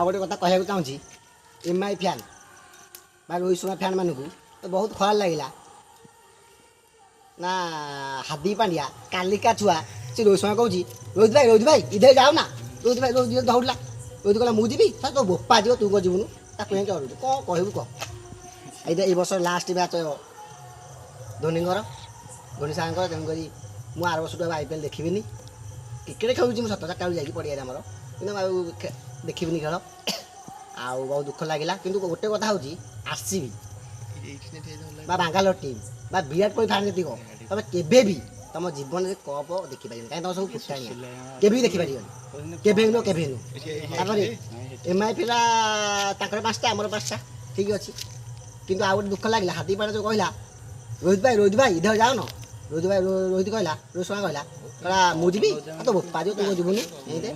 ଆଉ ଗୋଟେ କଥା କହିବାକୁ ଚାହୁଁଛି MI ଫ୍ୟାନ୍ ବା ରୋହିତ ଶର୍ମା ଫ୍ୟାନ୍ ମାନଙ୍କୁ ତ ବହୁତ ଖରାପ ଲାଗିଲା ନା ହାର୍ଦ୍ଦିକ ପାଣ୍ଡିଆ କାଲିକା ଛୁଆ ସେ ରୋହିତ ଶର୍ମା କହୁଛି ରୋହିତ ଭାଇ ଇଧର ଯାଉ ନା ରୋହିତ ଭାଇ ଦୌଡ଼ିଲା ରୋହିତ କହିଲା ମୁଁ ଯିବି ତୋ ବୋପା ଯିବ ତୁ କ'ଣ ଯିବୁନୁ ତାକୁ ହିଁ ଚଢୁଛୁ କ'ଣ କହିବୁ କହ। ଏଇ ବର୍ଷ ଲାଷ୍ଟ ମ୍ୟାଚ୍ ଧୋନିଙ୍କର ଧୋନି ସାର୍ଙ୍କର ତେଣୁକରି ମୁଁ ଆର ବର୍ଷଠୁ ଆଉ IPL ଦେଖିବିନି। କ୍ରିକେଟ୍ ଖେଳୁଛି ମୁଁ ସତ 4ଟା ବେଳକୁ ଯାଇକି ପଡ଼ିଆରେ ଆମର କିନ୍ତୁ ଆଉ ଦେଖିବିନି ଖେଳ। ଆଉ ବହୁତ ଦୁଃଖ ଲାଗିଲା କିନ୍ତୁ ଗୋଟେ କଥା ହେଉଛି RCB ବା ବାଙ୍ଗାଲୋର ଟିମ୍ ବା ବିରାଟ କୋହଲି ଫ୍ୟାନ୍ ଯେତିକ ତମେ କେବେ ବି ତମ ଜୀବନରେ କପ୍ ଦେଖିପାରିବନି କାହିଁକି ତମ ସବୁ ଫୁଟାଣିଆ କେବେ ବି ଦେଖିପାରିବନି କେବେ ନୁହଁ। ତାପରେ MI ପିଲା ତାଙ୍କର 5ଟା ଆମର 5ଟା ଠିକ୍ ଅଛି କିନ୍ତୁ ଆଉ ଗୋଟେ ଦୁଃଖ ଲାଗିଲା ହାର୍ଦ୍ଦିକ ପାଣ୍ଡିଆ ଯେଉଁ କହିଲା ରୋହିତ ଭାଇ ଇଧର ଯାଉନ ରୋହିତ କହିଲା ରୋହିତ ଶର୍ମା କହିଲା ମୁଁ ଯିବି ତୋ ବୋପା ଯିବ ତୁ ଯିବୁନି ଏମିତି।